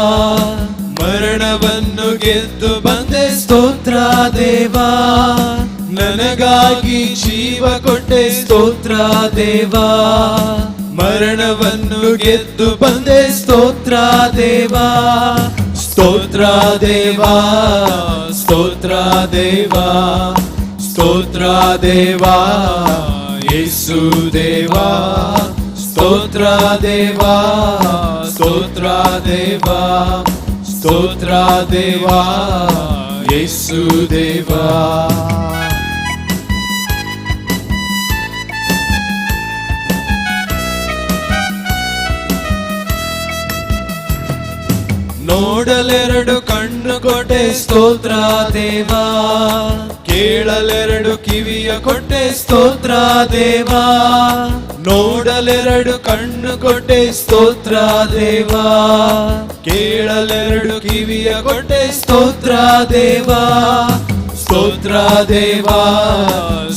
ಮರಣವನ್ನು ಗೆದ್ದು ಬಂದೆ ಸ್ತೋತ್ರ ದೇವಾ ನನಗಾಗಿ ಜೀವ ಕೊಟ್ಟೆ ಸ್ತೋತ್ರ ದೇವಾ ಮರಣವನ್ನು ಗೆದ್ದು ಬಂದೆ ಸ್ತೋತ್ರ ದೇವಾ ಸ್ತೋತ್ರ ದೇವಾ ಸ್ತೋತ್ರ ದೇವಾ ಸ್ತೋತ್ರ ದೇವಾ ಯೇಸು ದೇವಾ ಸ್ತೋತ್ರ ದೇವಾ ಸ್ತೋತ್ರ ದೇವಾ ಸ್ತೋತ್ರ ದೇವಾ ಯೇಸು ದೇವಾ ನೋಡಲೆರಡು ಕಣ್ಣು ಕೊಟ್ಟೆ ಸ್ತೋತ್ರ ದೇವಾ ಕೇಳಲೆರಡು ಕಿವಿಯ ಕೊಟ್ಟೆ ಸ್ತೋತ್ರ ದೇವಾ ನೋಡಲೆರಡು ಕಣ್ಣು ಕೊಟ್ಟೆ ಸ್ತೋತ್ರ ದೇವಾ ಕೇಳಲೆರಡು ಕಿವಿಯ ಕೊಟ್ಟೆ ಸ್ತೋತ್ರ ದೇವಾ ಸ್ತೋತ್ರ ದೇವಾ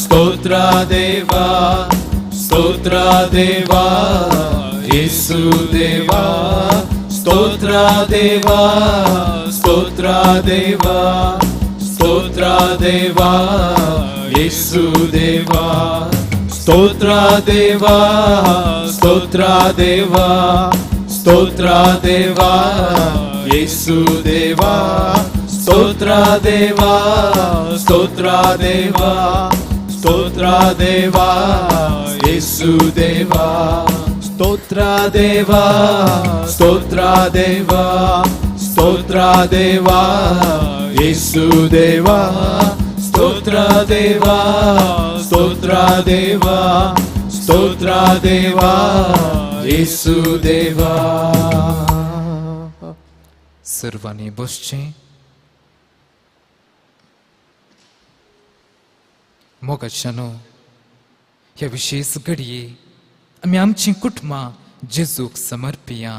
ಸ್ತೋತ್ರ ದೇವಾ ಸ್ತೋತ್ರ ದೇವಾ ಯೇಸು ದೇವಾ ಸ್ತೋತ್ರ ದೇವಾ ಸ್ತೋತ್ರ ದೇವಾ ಸ್ತೋತ್ರ ದೇವಾ ಯೇಸು ದೇವಾ ಸ್ತೋತ್ರ ದೇವಾ ಸ್ತೋತ್ರ ದೇವಾ ಸ್ತೋತ್ರ ದೇವಾ ಯೇಸು ದೇವಾ ಸ್ತೋತ್ರ ದೇವಾ ಸ್ತೋತ್ರ ದೇವಾ ಸ್ತೋತ್ರ ದೇವಾ ಯೇಸು ದೇವಾ ಸ್ತೋತ್ರ ದೇವಾ ಸ್ತೋತ್ರ ದೇವಾ ಸ್ತೋತ್ರ ದೇವಾ ಯೇಸು ದೇವಾ ಸ್ತೋತ್ರ ದೇವಾ ಸ್ತೋತ್ರ ದೇವಾ ಸ್ತೋತ್ರ ದೇವಾ ಯೇಸು ದೇವಾ. सर्वांनी बसचें. मोगाच्यानो ह्या विशेष घडये आमी आमची कुटुंबां जेजूक समर्पिया.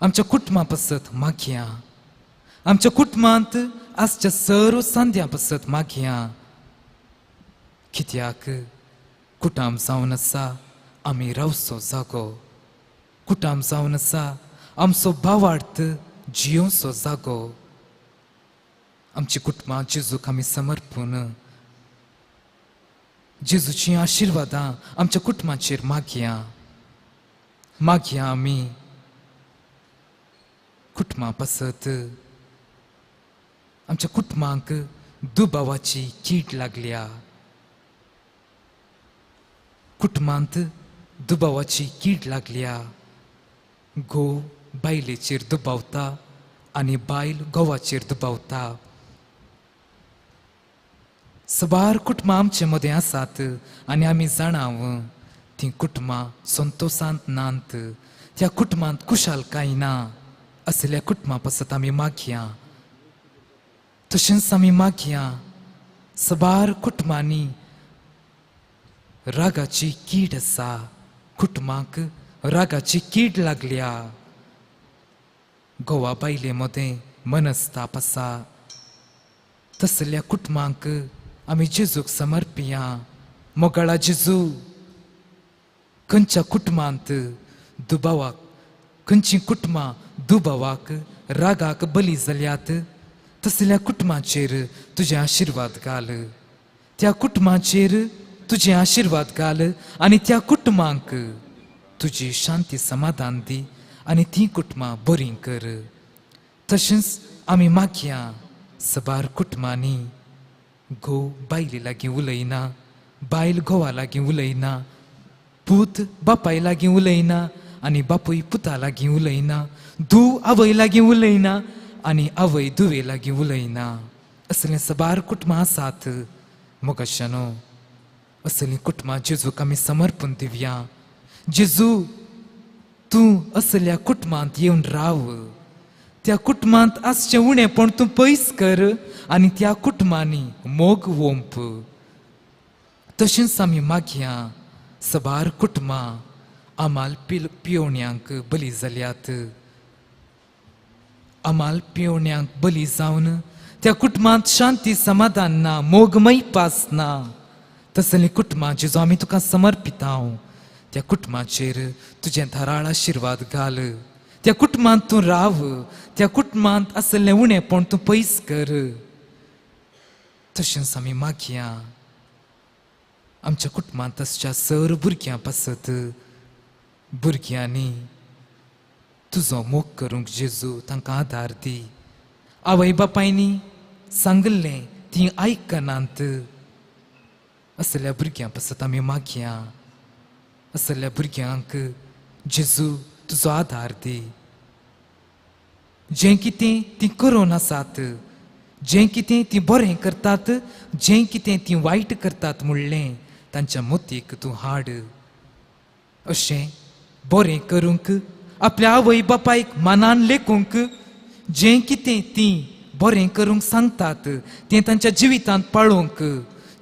आमच्या कुटुंबा पासत मागया. आमच्या कुटुंबांत आजच्या सर्व सांद्या पासत मागया. कित्याक कुटाम जावन आसा आमी रावचो जागो. कुटाम जावन आसा आमचो भावार्थ जियोचो जागो. आमची कुटुंबां जेजूक आमी समर्पून जेजूची आशिर्वादां आमच्या कुटुंबाचेर मागया. मागया आमी कुटुंबां पासत आमच्या कुटुंबांक दुबावाची कीड लागल्या. कुटुंबांत दुबावाची कीड लागल्या. घोव बायलेचेर दुबावता आनी बायल घोवाचेर दुबावता. सबार कुटुंबां आमचे मदें आसात आनी आमी जाणाव तीं कुटुंबां संतोशांत नात. त्या कुटुंबांत कुशालकाय ना. असल्या कुटुंबां पासत आमी मागया. तशेंच आमी मागया सबार कुटुंबांनी रागाची कीड आसा. कुटुंबांक रागाची कीड लागल्या. घोवा बायले मदें मनस्ताप आसा. तसल्या कुटुंबांक आमी जेजूक समर्पिया. मोगाळा जेजू, खंयच्या कुटुंबांत दुबावाक खंयचीं कुटुंबां दुबावाक रागाक बली जाल्यात तसल्या कुटुंबाचेर तुजें आशिर्वाद घाल. त्या कुटुंबाचेर तुजें आशिर्वाद घाल आनी त्या कुटुंबांक तुजी शांती समाधान दी आनी तीं कुटुंबां बरीं कर. तशेंच आमी मागया सबार कुटुंबांनी घोव बायले लागीं उलयना. बायल घोवा लागीं उलयना. पूत बापाय लागीं उलयना आनी बापूय पुता लागीं उलयना. धूव आवय लागीं उलयना आनी आवय धुवे लागीं उलयना. असलें सबार कुटुंबां आसात. मोगाच्यानो असलीं कुटुंबां जेजूक आमी समर्पून दिवया. जेजू, तूं असल्या कुटुंबांत येवन राव. त्या कुटुंबांत आसचें उणेपण तूं पयस कर आनी त्या कुटुंबांनी मोग वोंप. तशेंच आमी मागया सबार कुटुंबां आमाल पियोवण्यांक बली जाल्यात. आमाल पियोवण्यांक बली जावन त्या कुटुंबांत शांती समाधान ना. मोगमय पास ना. तसलीं कुटुंबां जेजू आमी तुका समर्पिता. त्या कुटुंबाचेर तुजें धाराळ आशिर्वाद घाल. त्या कुटुंबांत तूं राव. त्या कुटुंबांत आसलें उणेपण तूं पयस कर. तशेंच आमी मागया आमच्या कुटुंबांत आसच्या सर भुरग्यां पासत भुरग्यांनी तुजो मोग करूंक जेजू तांकां आदार दी. आवय बापायनी सांगलें तीं आयकनात. असल्या भुरग्यां पासत आमी मागया. असल्या भुरग्यांक जेजू तुजो आदार दी. जें कितें तीं करून आसात, जें कितें तीं बरें करतात, जें कितें तीं वायट करतात म्हणलें तांच्या मतीक तूं हाड. अशें बरें करूंक आपल्या आवय बापायक मानान लेखूंक जें कितें तीं बरें करूंक सांगतात तें तांच्या जिवितांत पाळोवंक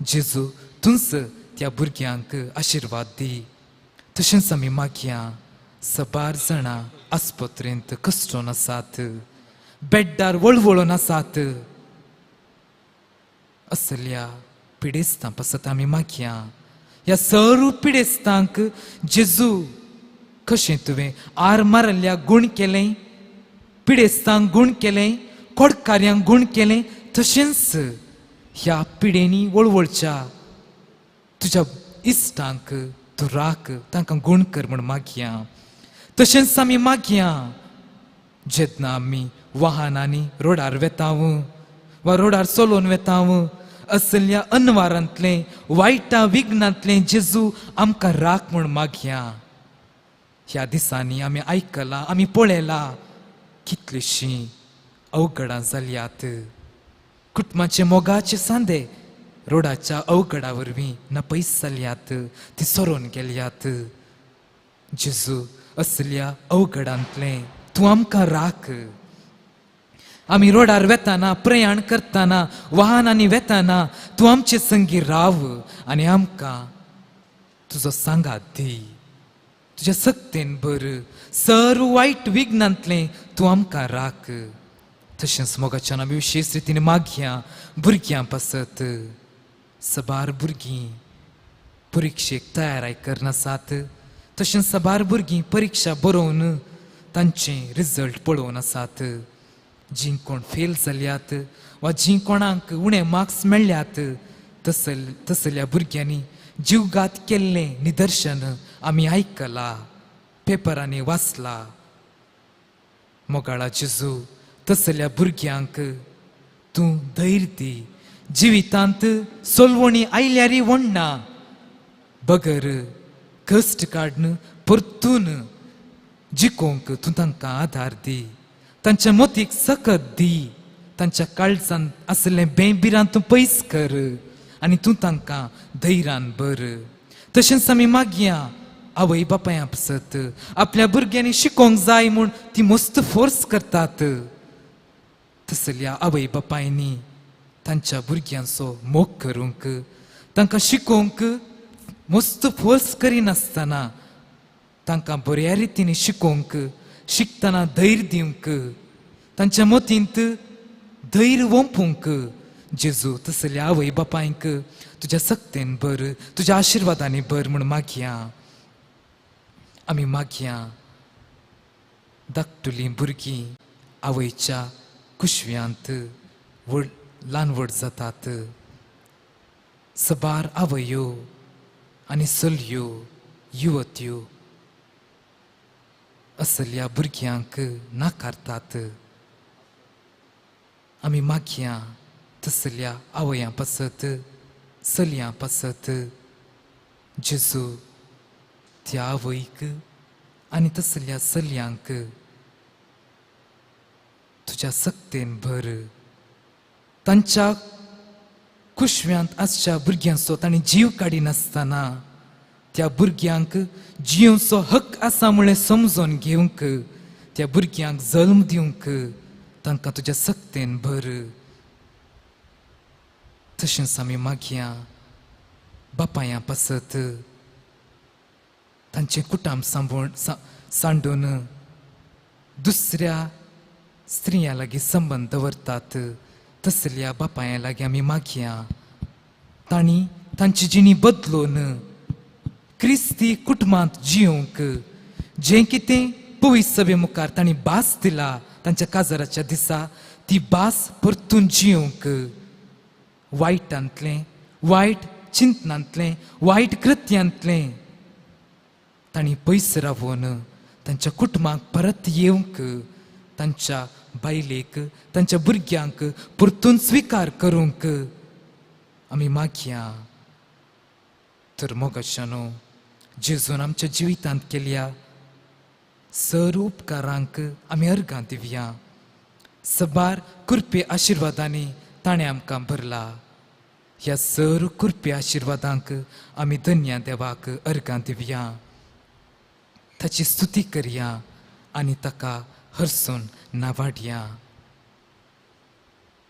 जेजू तूंच त्या भुरग्यांक आशिर्वाद दी. तशेंच आमी मागया सबार जाणां आस्पत्रेंत कश्टून आसात. बेड्डार वळवळून आसात. असल्या पिडेस्तां पासत आमी मागया. ह्या सर्व पिडेस्तांक जेजू कशें तुवें आर मारल्या गूण केलें, पिडेस्तांक गूण केलें, कोडकार्यांक गूण केलें, तशेंच ह्या पिढेनी वळवळच्या तुज्या इश्टांक तूं राख तांकां गुण कर म्हण मागया. तशेंच आमी मागया जेन्ना आमी वाहनांनी रोडार वेताव वा रोडार चलोवन वेताव असल्या अनवारांतले वायटा विघ्नांतले जेजू आमकां राख म्हण मागया. ह्या दिसांनी आमी आयकलां आमी पळयलां कितलींशीं अवघडां जाल्यात. कुटुंबाचे मोगाचे सांदे रोडाच्या अवघडा वरवीं नपयस जाल्यात, ती सोरोन गेल्यात. जेजू असल्या अवघडांतले तूं आमकां राख. आमी रोडार वेताना प्रयाण करताना वाहनांनी वेताना तूं आमचे संगी राव आनी आमकां तुजो सांगात दी. तुज्या सक्तेन भर सर्व वायट विघ्नांतले तूं आमकां राख. तशेंच मोगाच्यान आमी विशेश रितीन मागया भुरग्यां पासत. सबार भुरगीं परिक्षेक तयाराय करनासात. तशेंच सबार भुरगीं परिक्षा बरोवन तांचे रिजल्ट पळोवन आसात. जीं कोण फेल जाल्यात वा जीं कोणाक उणे मार्क्स मेळ्ळ्यात तसल्या भुरग्यांनी जीवघात केल्लें निदर्शन आमी आयकलां, पेपरांनी वाचलां. मोगाळा जेजू तसल्या भुरग्यांक तूं धैर्य दी. जिवितांत सोलवणी आयल्यारी वणना बगर कश्ट काडून परतून जिकोंक तूं तांकां आदार दी. तांच्या मोतीक सकत दी. तांच्या काळजांत आसलें बेबिरां तूं पयस कर आनी तूं तांकां धैर्यान भर. तशेंच आमी मागया आवय बापायां पासत आपल्या भुरग्यांनी शिकोंक जाय म्हूण ती मस्त फोर्स करतात. तसल्या आवय बापायनी तांच्या भुरग्यांचो मोग करूंक तांकां शिकोवंक मस्त फोर्स करिनासतना तांकां बऱ्या रितीन शिकोवंक शिकतना धैर्य दिवंक तांच्या मतींत धैर्य वंपूंक जेजू तसल्या आवय बापायक तुज्या सक्तेन भर, तुज्या आशिर्वादांनी भर म्हूण मागया. आमी मागया धाकटुलीं भुरगीं आवयच्या कुशव्यांत ल्हान व्हड जातात. सबार आवयो आनी चलयो युवत्यो असल्या भुरग्यांक नाकारतात. आमी मागया तसल्या आवयां पासत चलयां पासत जेजू त्या आवयक आनी तसल्या चलयांक तुज्या सक्तेन भर. तांच्या कुशव्यांत आसच्या भुरग्यांचो तांणी जीव काडिनासतना त्या भुरग्यांक जियोचो हक आसा म्हळें समजून घेवंक त्या भुरग्यांक जल्म दिवंक तांकां तुज्या सक्तेन भर. तशेंच आमी मागया बापायां पासत तांचें कुटाम सांडून दुसऱ्या स्त्रियां लागीं संबंद दवरतात. तसल्या बापायां लागीं आमी मागया तांणी तांची जिणी बदलून क्रिस्ती कुटुंबांत जियोंक जें कितें पवित्र सभे मुखार तांणी भास दिला तांच्या काजाराच्या दिसा ती भास परतून जियोंक वायटांतलें वायट चिंतनांतलें वायट कृत्यांतलें तांणी पयस रावून तांच्या कुटुंबाक परत येवंक तांच्या बायलेक तांच्या भुरग्यांक परतून स्विकार करूंक आमी मागया. तर मोगाच्यानो जेजून आमच्या जिवितांत केल्या सर उपकारांक आमी अर्गां दिवया. सबार कृपे आशिर्वादांनी ताणें आमकां भरला. ह्या सर कृपे आशिर्वादांक आमी धन्य देवाक अर्गां दिवया. ताची स्तुती करया आनी ताका हरसून नावाडया.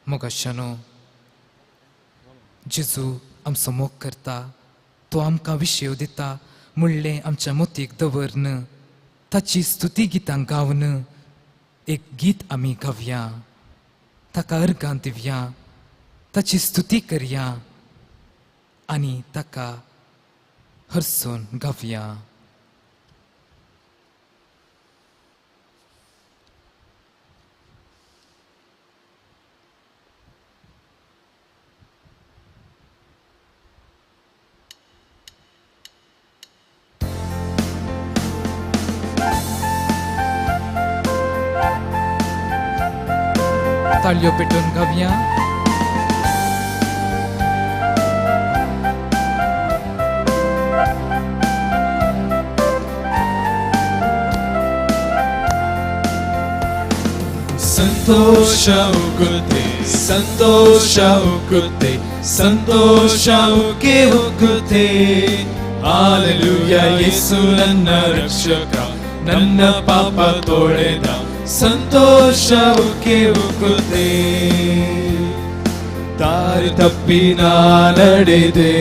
मोगाच्यानो जेजू आमचो मोग करता, तो आमकां विशेव दिता म्हणलें आमच्या मोतीक दवरन ताची स्तुती गितां गावन एक गीत आमी गावया. ताका अर्गां दिवया, ताची स्तुती करया आनी ताका हरसून गावया. ताळयो पेटून गावया. ಸಂತೋಷ ಉಕ್ಕುತ್ತೆ, ಸಂತೋಷ ಉಕ್ಕುತ್ತೆ, ಸಂತೋಷ ಉಕ್ಕೆ ಉಕ್ಕುತ್ತೆ. ಹಾಲೆಲೂಯ, ಯೇಸು ನನ್ನ ರಕ್ಷಕ, ನನ್ನ ಪಾಪ ತೊಳೆದ, ಸಂತೋಷ ಉಕ್ಕೆ ಉಕ್ಕುತ್ತೆ. ದಾರಿ ತಪ್ಪಿ ನಾ ನಡೆದೆ,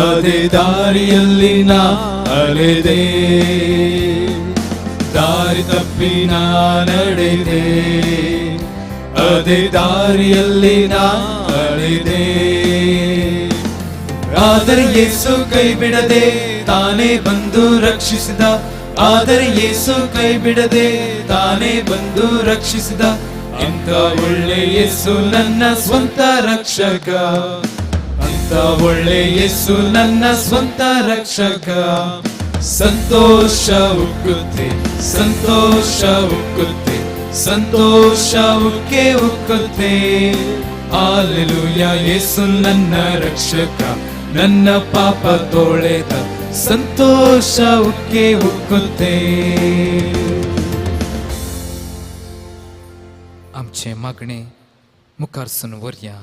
ಅದೇ ದಾರಿಯಲ್ಲಿ ನಾ ಅಲೆದೆ. ದಾರಿ ತಪ್ಪಿ ನಾ ನಡೆದೆ, ಅದೇ ದಾರಿಯಲ್ಲಿ ನಾ ಅಲೆದೆ. ಆದರೆ ಯೇಸು ಕೈ ಬಿಡದೆ ತಾನೇ ಬಂದು ರಕ್ಷಿಸಿದ, ಆದರೆ ಯೇಸು ಕೈ ಬಿಡದೆ ತಾನೇ ಬಂದು ರಕ್ಷಿಸಿದ. ಅಂತ ಒಳ್ಳೆ ಯೇಸು ನನ್ನ ಸ್ವಂತ ರಕ್ಷಕ, ಅಂತ ಒಳ್ಳೆ ಯೇಸು ನನ್ನ ಸ್ವಂತ ರಕ್ಷಕ. ಸಂತೋಷ ಉಕ್ಕುತ್ತೆ, ಸಂತೋಷ ಉಕ್ಕುತ್ತೆ, ಸಂತೋಷ ಉಕ್ಕೆ ಉಕ್ಕುತ್ತೆ. ಹಾಲೆಲೂಯ, ಯೇಸು ನನ್ನ ರಕ್ಷಕ, ನನ್ನ ಪಾಪ ತೊಳೆದ, ಸಂತೋಷ ಉಕ್ಕೆ ಉಕ್ಕುತ್ತೆ. आमचे मागणे मुखार सून व्हरया.